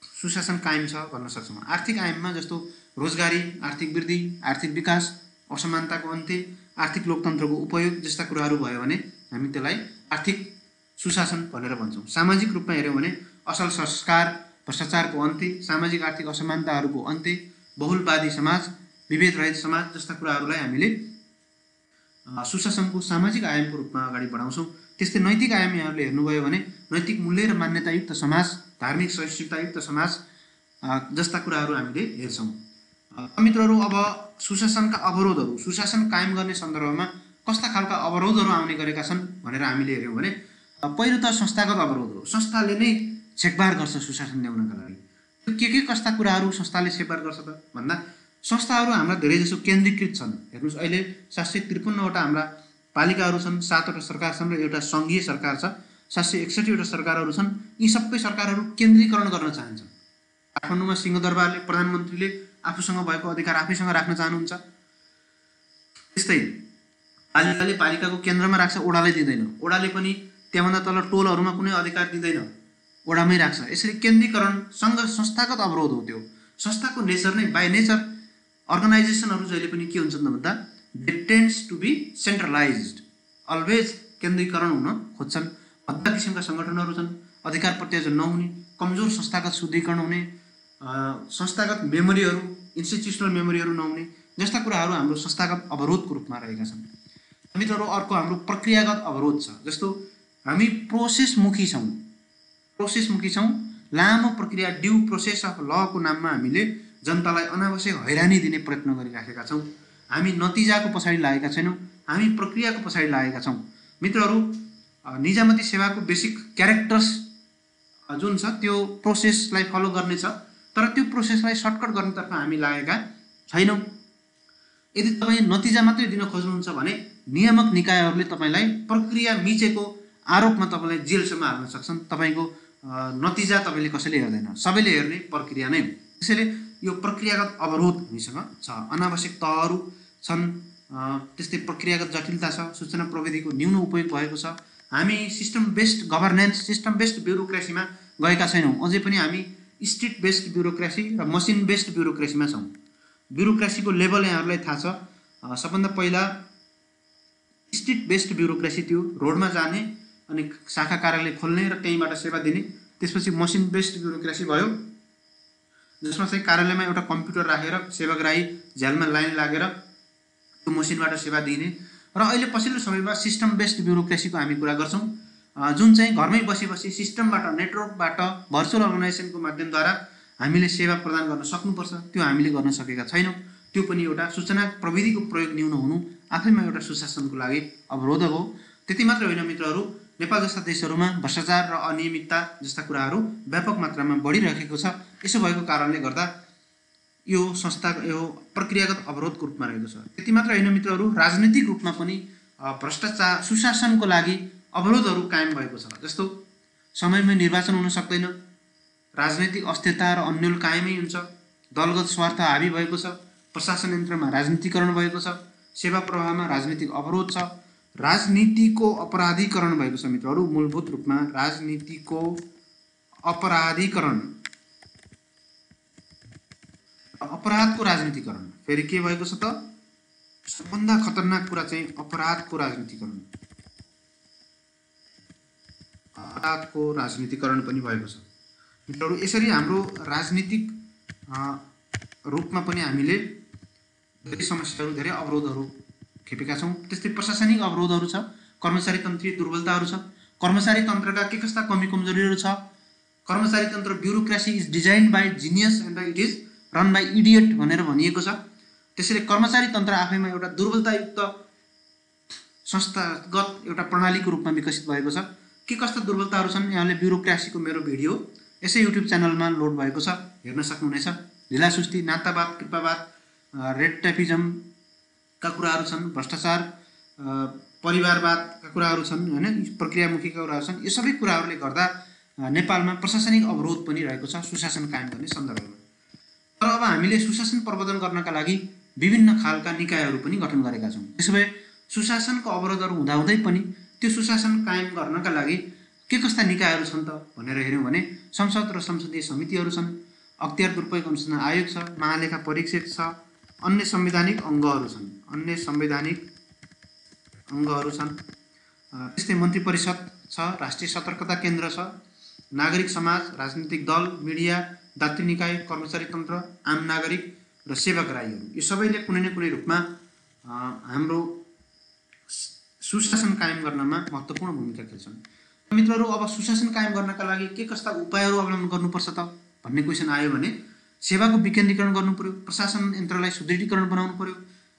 सुशासन कायम छ भन्न सक्छौँ। आर्थिक आयाममा जस्तो रोजगारी, आर्थिक वृद्धि, आर्थिक विकास, असमानताको अन्त्य, आर्थिक लोकतन्त्रको उपयोग जस्ता कुराहरू भयो भने हामी त्यसलाई आर्थिक सुशासन भनेर भन्छौँ। सामाजिक रूपमा हेऱ्यौँ भने असल संस्कार, भ्रष्टाचारको अन्त्य, सामाजिक आर्थिक असमानताहरूको अन्त्य, बहुलवादी समाज, विभेद रहित समाज जस्ता कुराहरूलाई हामीले सुशासनको सामाजिक आयामको रूपमा अगाडि बढाउँछौँ। त्यस्तै नैतिक आयाम यहाँहरूले हेर्नुभयो भने नैतिक मूल्य र मान्यतायुक्त समाज, धार्मिक सहिष्णुतायुक्त समाज जस्ता कुराहरू हामीले हेर्छौँ। मित्रहरू, अब सुशासनका अवरोधहरू, सुशासन कायम गर्ने सन्दर्भमा कस्ता खालका अवरोधहरू आउने गरेका छन् भनेर हामीले हेऱ्यौँ भने पहिलो त संस्थागत अवरोध हो। संस्थाले नै छेकबार गर्छ सुशासन ल्याउनका लागि। के कस्ता कुराहरू संस्थाले छेकबार गर्छ त भन्दा संस्थाहरू हाम्रा धेरैजसो केन्द्रीकृत छन्। हेर्नुहोस्, अहिले 753वटा हाम्रा पालिकाहरू छन्, 7वटा सरकार छन् र एउटा सङ्घीय सरकार छ। 761वटा सरकारहरू छन्। यी सबै सरकारहरू केन्द्रीकरण गर्न चाहन्छन्। काठमाडौँमा सिंहदरबारले, प्रधानमन्त्रीले आफूसँग भएको अधिकार आफैसँग राख्न चाहनुहुन्छ। त्यस्तै पालिकाले पालिकाको केन्द्रमा राख्छ, ओडालाई दिँदैन। ओडाले पनि त्यहाँभन्दा तल टोलहरूमा कुनै अधिकार दिँदैन, ओडामै राख्छ। यसरी केन्द्रीकरणसँग संस्थागत अवरोध हो। त्यो संस्थाको नेचर नै, बाई नेचर अर्गनाइजेसनहरू जहिले पनि के हुन्छन् भन्दा they tends to be centralized, always केन्द्रीकरण हुन खोज्छन्। भद्दा किसिमका सङ्गठनहरू छन्, अधिकार प्रत्यायोजन नहुने, कमजोर संस्थागत शुद्धिकरण हुने, संस्थागत मेमोरीहरू, इन्स्टिट्युसनल मेमोरीहरू नहुने जस्ता कुराहरू हाम्रो संस्थागत अवरोधको रूपमा रहेका छन्। मित्रहरू, अर्को हाम्रो प्रक्रियागत अवरोध छ। जस्तो हामी प्रोसेसमुखी छौँ। लामो प्रक्रिया, ड्यू प्रोसेस अफ लको नाममा हामीले जनतालाई अनावश्यक हैरानी दिने प्रयत्न गरिराखेका छौँ। हामी नतिजाको पछाडि लागेका छैनौँ, हामी प्रक्रियाको पछाडि लागेका छौँ। मित्रहरू, निजामती सेवाको बेसिक क्यारेक्टर्स जुन छ त्यो प्रोसेसलाई फलो गर्ने छ, तर त्यो प्रोसेसलाई सर्टकट गर्नेतर्फ हामी लागेका छैनौँ। यदि तपाईँ नतिजा मात्रै दिन खोज्नुहुन्छ भने नियामक निकायहरूले तपाईँलाई प्रक्रिया मिचेको आरोपमा तपाईँलाई जेलसम्म हाल्न सक्छन्। तपाईँको नतिजा तपाईँले कसैले हेर्दैन, सबैले हेर्ने प्रक्रिया नै हो। त्यसैले यो प्रक्रियागत अवरोध हामीसँग छ। अनावश्यक तहहरू छन्, त्यस्तै प्रक्रियागत जटिलता छ, सूचना प्रविधिको न्यून उपयोग भएको छ। हामी system based governance, system based ब्युरोक्रेसीमा गएका छैनौँ। अझै पनि हामी स्टेट बेस्ड ब्युरोक्रेसी र मसिन बेस्ड ब्युरोक्रेसीमा छौँ। ब्युरोक्रेसीको लेभल यहाँहरूलाई थाहा छ। सबभन्दा पहिला स्ट्रिट बेस्ड ब्युरोक्रेसी थियो, रोडमा जाने अनि शाखा कार्यालय खोल्ने र त्यहीँबाट सेवा दिने। त्यसपछि मसिन बेस्ड ब्युरोक्रेसी भयो, जसमा चाहिँ कार्यालयमा एउटा कम्प्युटर राखेर सेवाग्राही झ्यालमा लाइन लागेर त्यो मसिनबाट सेवा दिने। र अहिले पछिल्लो समयमा सिस्टम बेस्ड ब्युरोक्रेसीको हामी कुरा गर्छौँ, जुन चाहिँ घरमै बसी सिस्टमबाट, नेटवर्कबाट, भर्चुअल अर्गनाइजेसनको माध्यमद्वारा हामीले सेवा प्रदान गर्न सक्नुपर्छ। त्यो हामीले गर्न सकेका छैनौँ। त्यो पनि एउटा सूचना प्रविधिको प्रयोग न्यून हुनु आफैमा एउटा सुशासनको लागि अवरोधक हो। त्यति मात्र होइन मित्रहरू, नेपाल जस्ता देशहरूमा भ्रष्टाचार र अनियमितता जस्ता कुराहरू व्यापक मात्रामा बढिरहेको छ। यसो भएको कारणले गर्दा यो संस्था यो प्रक्रियागत अवरोधको रूपमा रहेको छ। त्यति मात्र होइन मित्रहरू, राजनीतिक रूपमा पनि भ्रष्टाचार सुशासनको लागि अवरोधहरू कायम भएको छ। जस्तो समयमै निर्वाचन हुन सक्दैन, राजनैतिक अस्थिरता र अन्यल कायमै हुन्छ, दलगत स्वार्थ हावी भएको छ, प्रशासन यन्त्रमा राजनीतिकरण भएको छ, सेवा प्रवाहमा राजनीतिक अवरोध छ, राजनीतिको अपराधीकरण भएको छ। मित्रहरू, मूलभूत रूपमा राजनीतिको अपराधीकरण, अपराधको राजनीतिकरण। फेरि के भएको छ त? सबभन्दा खतरनाक कुरा चाहिँ अपराधको राजनीतिकरण, अपराधको राजनीतिकरण पनि भएको छ। मित्रहरू, यसरी हाम्रो राजनीतिक रूपमा पनि हामीले धेरै समस्याहरू, धेरै अवरोधहरू खेपेका छौँ। त्यस्तै प्रशासनिक अवरोधहरू छ, कर्मचारी तन्त्रीय दुर्बलताहरू छ, कर्मचारी तन्त्रका के कस्ता कमी कमजोरीहरू छ। कर्मचारी तन्त्र bureaucracy is designed by genius and it is run by idiot भनेर भनिएको छ। त्यसैले कर्मचारी तन्त्र आफैमा एउटा दुर्बलतायुक्त संस्थागत एउटा प्रणालीको रूपमा विकसित भएको छ। के कस्ता दुर्बलताहरू छन्, यहाँले ब्युरोक्रेसीको मेरो भिडियो यसै युट्युब च्यानलमा लोड भएको छ, हेर्न सक्नुहुनेछ। ढिलासुस्ती, नातावाद, कृपावाद, रेड टेपिजमका कुराहरू छन्, भ्रष्टाचार, परिवारवादका कुराहरू छन्, होइन, प्रक्रियामुखीका कुराहरू छन्। यो सबै कुराहरूले गर्दा नेपालमा प्रशासनिक अवरोध पनि रहेको छ सुशासन कायम गर्ने सन्दर्भमा। तर अब हामीले सुशासन प्रवर्धन गर्नका लागि विभिन्न खालका निकायहरू पनि गठन गरेका छौँ। त्यसो भए सुशासनको अवरोधहरू हुँदाहुँदै पनि त्यो सुशासन कायम गर्नका लागि के कस्ता निकायहरू छन् त भनेर हेऱ्यौँ भने संसद र संसदीय समितिहरू छन्, अख्तियार दुरुपयोग अनुसन्धान आयोग छ, महालेखा परीक्षक छ, अन्य संवैधानिक अङ्गहरू छन्, त्यस्तै मन्त्री परिषद छ, राष्ट्रिय सतर्कता केन्द्र छ, नागरिक समाज, राजनीतिक दल, मिडिया, दात्री निकाय, कर्मचारी तन्त्र, आम नागरिक र सेवाग्राहीहरू। यो सबैले कुनै न कुनै रूपमा हाम्रो सुशासन कायम गर्नमा महत्त्वपूर्ण भूमिका खेल्छन्। मित्रहरू, अब सुशासन कायम गर्नका लागि के कस्ता उपायहरू अवलम्बन गर्नुपर्छ त भन्ने क्वेसन आयो भने सेवाको विकेन्द्रीकरण गर्नु पर्यो, प्रशासन यन्त्रलाई सुदृढीकरण बनाउनु पर्यो,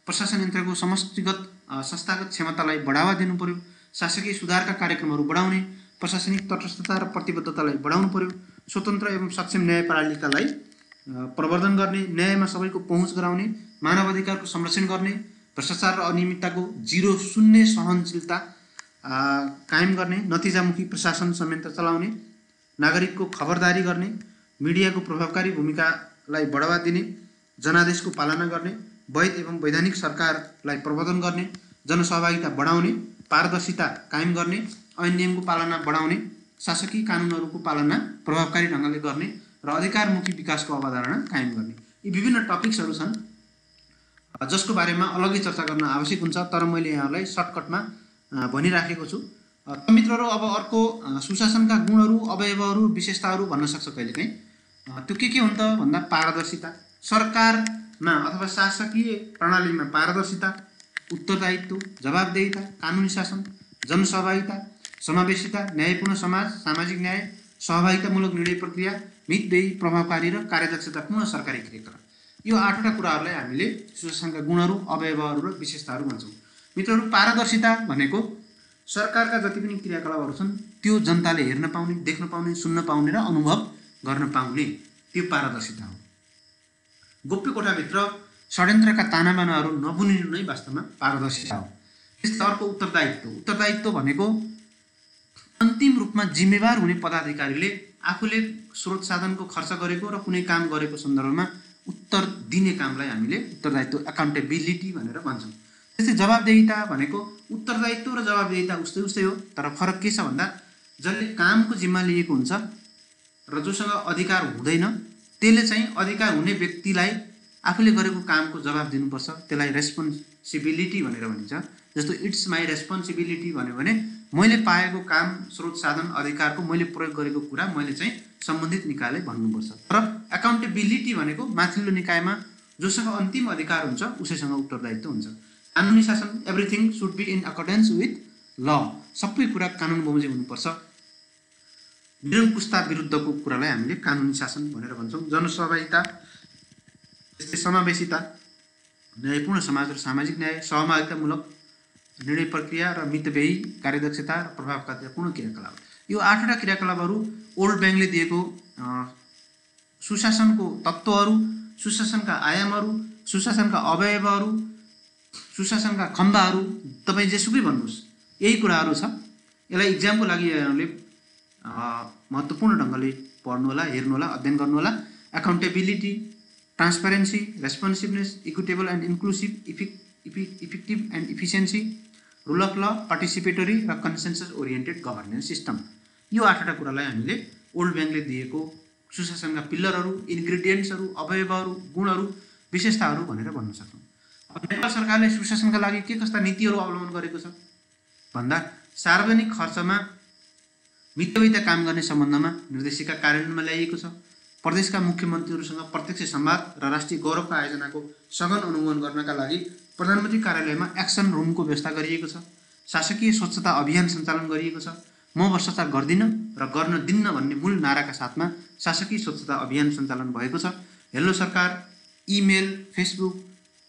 प्रशासन यन्त्रको समष्टिगत संस्थागत क्षमतालाई बढावा दिनु पर्यो, शासकीय सुधारका कार्यक्रमहरू बढाउने, प्रशासनिक तटस्थता र प्रतिबद्धतालाई बढाउनु पर्यो, स्वतन्त्र एवं सक्षम न्याय प्रणालीकालाई प्रवर्धन गर्ने, न्यायमा सबैको पहुँच गराउने, मानव अधिकारको संरक्षण गर्ने, भ्रष्टाचार र अनियमितताको शून्य सहनशीलता कायम गर्ने, नतिजामुखी प्रशासन संयन्त्र चलाउने, नागरिकको खबरदारी गर्ने, मिडियाको प्रभावकारी भूमिकालाई बढावा दिने, जनादेशको पालना गर्ने, वैध एवं वैधानिक सरकारलाई प्रवर्धन गर्ने, जनसहभागिता बढाउने, पारदर्शिता कायम गर्ने, ऐन नियमको पालना बढाउने, शासकीय कानुनहरूको पालना प्रभावकारी ढङ्गले गर्ने र अधिकारमुखी विकासको अवधारणा कायम गर्ने। यी विभिन्न टपिक्सहरू छन् जसको बारेमा अलग्गै चर्चा गर्न आवश्यक हुन्छ, तर मैले यहाँलाई सर्टकटमा भनिराखेको छु। मित्रहरू, अब अर्को सुशासनका गुणहरू, अवयवहरू, विशेषताहरू भन्न सक्छ कहिलेकाहीँ। त्यो के हुन् त भन्दा पारदर्शिता, सरकारमा अथवा शासकीय प्रणालीमा पारदर्शिता, उत्तरदायित्व, जवाबदेहिता, कानुनी शासन, जनसहभागिता, समावेशिता, न्यायपूर्ण समाज, सामाजिक न्याय, सहभागितामूलक निर्णय प्रक्रिया, मितव्ययी, प्रभावकारी र कार्यदक्षतापूर्ण सरकारी क्रियाकलाप। यो 8वटा कुराहरूलाई हामीले सुशासनका गुणहरू, अवयवहरू र विशेषताहरू भन्छौँ। मित्रहरू, पारदर्शिता भनेको सरकारका जति पनि क्रियाकलापहरू छन् त्यो जनताले हेर्न पाउने, देख्न पाउने, सुन्न पाउने र अनुभव गर्न पाउने, त्यो पारदर्शिता हो। गोप्य कोठाभित्र षड्यन्त्रका तानाबानाहरू नबुनिनु नै वास्तवमा पारदर्शिता हो। त्यस्तै अर्को उत्तरदायित्व। उत्तरदायित्व भनेको अन्तिम रूपमा जिम्मेवार हुने पदाधिकारीले आफूले स्रोत साधनको खर्च गरेको र कुनै काम गरेको सन्दर्भमा उत्तर दिने कामलाई हामीले उत्तरदायित्व, एकाउन्टेबिलिटी भनेर भन्छौँ। त्यस्तै जवाबदेहिता भनेको उत्तरदायित्व र जवाबदेहिता उस्तै हो, तर फरक के छ भन्दा जसले कामको जिम्मा लिएको हुन्छ र जोसँग अधिकार हुँदैन त्यसले चाहिँ अधिकार हुने व्यक्तिलाई आफूले गरेको कामको जवाब दिनुपर्छ, त्यसलाई रेस्पोन्सिबिलिटी भनेर भनिन्छ। जस्तो इट्स माई रेस्पोन्सिबिलिटी भन्यो भने मैले पाएको काम स्रोत साधन अधिकारको मैले प्रयोग गरेको कुरा मैले चाहिँ सम्बन्धित निकायले भन्नुपर्छ। र एकाउन्टेबिलिटी भनेको माथिल्लो निकायमा जोसँग अन्तिम अधिकार हुन्छ उसैसँग उत्तरदायित्व हुन्छ। कानुनी शासन everything should be in accordance with law, सबै कुरा कानुन बमोजिम हुनुपर्छ। निरङ्कुशता विरुद्धको कुरालाई हामीले कानुनी शासन भनेर भन्छौँ। जनसहभागिता, त्यस्तै समावेशिता, न्यायपूर्ण समाज र सामाजिक न्याय, सहभागितामूलक निर्णय प्रक्रिया र मितव्ययी कार्यदक्षता र प्रभावकारितापूर्ण क्रियाकलाप। यो 8वटा क्रियाकलापहरू ओल्ड ब्याङ्कले दिएको सुशासनको तत्त्वहरू, सुशासनका आयामहरू, सुशासनका अवयवहरू, सुशासनका खम्बाहरू, तपाईँ जेसुकै भन्नुहोस् यही कुराहरू छ। यसलाई इक्जामको लागि यहाँहरूले महत्त्वपूर्ण ढङ्गले पढ्नु होला, हेर्नु होला, अध्ययन गर्नु होला। Accountability, transparency, responsiveness, equitable and inclusive, effective and efficiency, rule of law, participatory र कन्सेन्सस ओरिएन्टेड गभर्नेन्स सिस्टम। यो 8वटा कुरालाई हामीले ओल्ड ब्याङ्कले दिएको सुशासनका पिल्लरहरू, इन्ग्रिडियन्ट्सहरू, अवयवहरू, गुणहरू, विशेषताहरू भनेर भन्न सक्छौँ। नेपाल सरकारले सुशासनका लागि के कस्ता नीतिहरू अवलम्बन गरेको छ भन्दा सार्वजनिक खर्चमा मितव्ययिता काम गर्ने सम्बन्धमा निर्देशिका कार्यान्वयनमा ल्याइएको छ। प्रदेशका मुख्यमन्त्रीहरूसँग प्रत्यक्ष संवाद र राष्ट्रिय गौरवका आयोजनाको सघन अनुगमन गर्नका लागि प्रधानमन्त्री कार्यालयमा एक्सन रुमको व्यवस्था गरिएको छ। शासकीय स्वच्छता अभियान सञ्चालन गरिएको छ। म भ्रष्टाचार गर्दिन र गर्न दिन्न भन्ने मूल नाराका साथमा शासकीय स्वच्छता अभियान सञ्चालन भएको छ। हेलो सरकार इमेल, फेसबुक,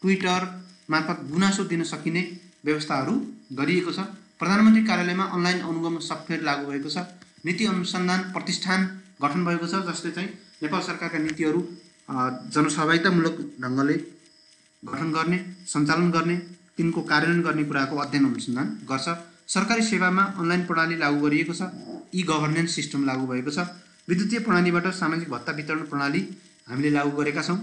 ट्विटर मार्फत गुनासो दिन सकिने व्यवस्थाहरू गरिएको छ। प्रधानमन्त्री कार्यालयमा अनलाइन अनुगमन सफ्टवेयर लागू भएको छ। नीति अनुसन्धान प्रतिष्ठान गठन भएको छ जसले चाहिँ नेपाल सरकारका नीतिहरू जनसहभागितामूलक ढङ्गले गठन गर्ने, सञ्चालन गर्ने, तिनको कार्यान्वयन गर्ने कुराको अध्ययन अनुसन्धान गर्छ। सरकारी सेवामा अनलाइन प्रणाली लागू गरिएको छ। ई गभर्नेन्स सिस्टम लागू भएको छ। विद्युतीय प्रणालीबाट सामाजिक भत्ता वितरण प्रणाली हामीले लागू गरेका छौँ।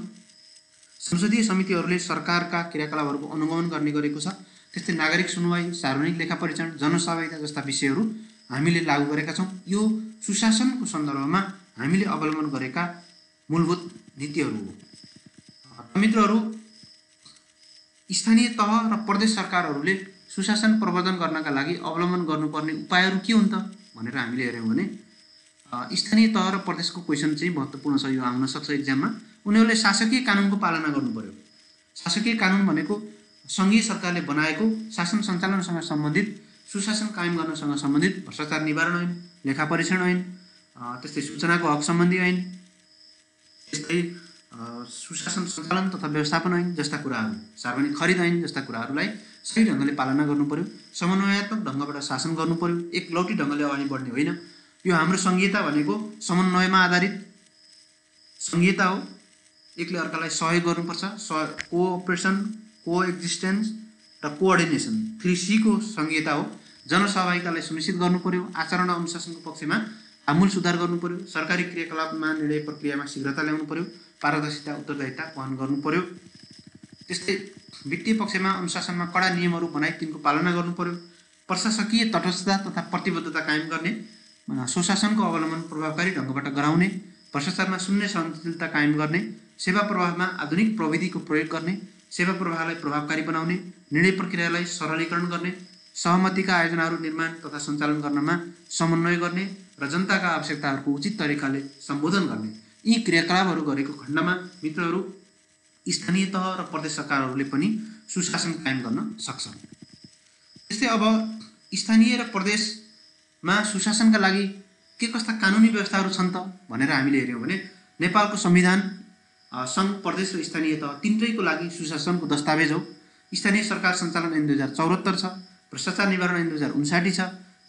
संसदीय समितिहरूले सरकारका क्रियाकलापहरूको अनुगमन गर्ने गरेको छ। त्यस्तै नागरिक सुनवाई, सार्वजनिक लेखा परीक्षण, जनसहभागिता जस्ता विषयहरू हामीले लागू गरेका छौँ। यो सुशासनको सन्दर्भमा हामीले अवलम्बन गरेका मूलभूत नीतिहरू हो। मित्रहरू, स्थानीय तह र प्रदेश सरकारहरूले सुशासन प्रवर्धन गर्नका लागि अवलम्बन गर्नुपर्ने उपायहरू के हुन् त भनेर हामीले हेऱ्यौँ भने स्थानीय तह र प्रदेशको क्वेसन चाहिँ महत्त्वपूर्ण छ। यो आउन सक्छ इक्जाममा। उनीहरूले शासकीय कानुनको पालना गर्नु पर्यो। शासकीय कानुन भनेको सङ्घीय सरकारले बनाएको शासन सञ्चालनसँग सम्बन्धित, सुशासन कायम गर्नसँग सम्बन्धित भ्रष्टाचार निवारण ऐन, लेखा परीक्षण ऐन, त्यस्तै सूचनाको हक सम्बन्धी ऐन, त्यस्तै सुशासन सञ्चालन तथा व्यवस्थापन ऐन जस्ता कुराहरू, सार्वजनिक खरिद ऐन जस्ता कुराहरूलाई सही ढङ्गले पालना गर्नु पर्यो। समन्वयात्मक ढङ्गबाट शासन गर्नु पर्यो। एकलौटी ढङ्गले अगाडि बढ्ने होइन। यो हाम्रो संहिता भनेको समन्वयमा आधारित संहिता हो। एकले अर्कालाई सहयोग गर्नुपर्छ। कोअपरेसन, कोएक्जिस्टेन्स र कोअर्डिनेसन 3C को संहिता हो। जनसहभागितालाई सुनिश्चित गर्नु पर्यो। आचरण र अनुशासनको पक्षमा आमूल सुधार गर्नु पर्यो। सरकारी क्रियाकलापमा निर्णय प्रक्रियामा शीघ्रता ल्याउनु पर्यो। पारदर्शिता, उत्तरदायिता वहन गर्नु पर्यो। त्यस्तै वित्तीय पक्षमा अनुशासनमा कडा नियमहरू बनाई तिनको पालना गर्नु पर्यो। प्रशासकीय तटस्थता तथा प्रतिबद्धता कायम गर्ने, सुशासनको अवलम्बन प्रभावकारी ढङ्गबाट गराउने, भ्रष्टाचारमा शून्य सहनशीलता कायम गर्ने, सेवा प्रवाहमा आधुनिक प्रविधिको प्रयोग गर्ने, सेवा प्रवाहलाई प्रभावकारी बनाउने, निर्णय प्रक्रियालाई सरलीकरण गर्ने, सहमतिका आयोजनाहरू निर्माण तथा सञ्चालन गर्नमा समन्वय गर्ने र जनताका आवश्यकताहरूको उचित तरिकाले सम्बोधन गर्ने। यी क्रियाकलापहरू गरेको खण्डमा मित्रहरू स्थानीय तह र प्रदेश सरकारहरूले पनि सुशासन कायम गर्न सक्छ। त्यस्तै अब स्थानीय र प्रदेशमा सुशासनका लागि के कस्ता कानुनी व्यवस्थाहरू छन् त भनेर हामीले हेऱ्यौँ भने नेपालको संविधान सङ्घ, प्रदेश र स्थानीय तह तिनटैको लागि सुशासनको दस्तावेज हो। स्थानीय सरकार सञ्चालन ऐन 2074 छ। भ्रष्टाचार निवारण ऐन 2059 छ।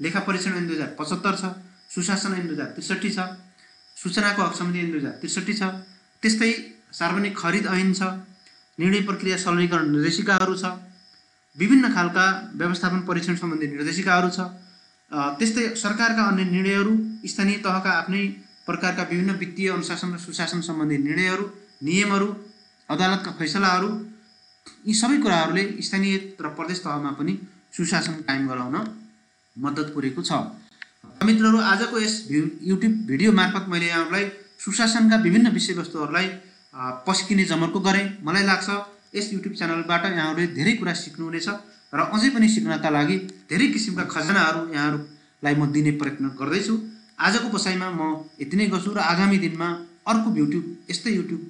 लेखा परीक्षण ऐन 2075 छ। सुशासन ऐन 2063 छ। सूचनाको हक सम्बन्धी ऐन 2063 छ। त्यस्तै सार्वजनिक खरिद ऐन छ। निर्णय प्रक्रिया सरलीकरण निर्देशिकाहरू छ। विभिन्न खालका व्यवस्थापन परीक्षण सम्बन्धी निर्देशिकाहरू छ। त्यस्तै सरकारका अन्य निर्णयहरू, स्थानीय तहका आफ्नै प्रकारका विभिन्न वित्तीय अनुशासन र सुशासन सम्बन्धी निर्णयहरू, नियमहरू, अदालतका फैसलाहरू, यी सबै कुराहरूले स्थानीय र प्रदेश तहमा पनि सुशासन कायम गराउन मद्दत पुगेको छ। मित्रहरू, आजको यस युट्युब भिडियो मार्फत मैले यहाँहरूलाई सुशासनका विभिन्न विषयवस्तुहरूलाई पस्किने जमर्को गरेँ। मलाई लाग्छ यस युट्युब च्यानलबाट यहाँहरूले धेरै कुरा सिक्नुहुनेछ र अझै पनि सिक्नका लागि धेरै किसिमका खजानाहरू यहाँहरूलाई म दिने प्रयत्न गर्दैछु। आजको बसाइमा म यति नै गर्छु र आगामी दिनमा अर्को यस्तै युट्युब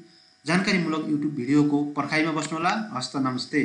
जानकारीमूलक युट्युब भिडियोको पर्खाइमा बस्नुहोला। हस्त नमस्ते।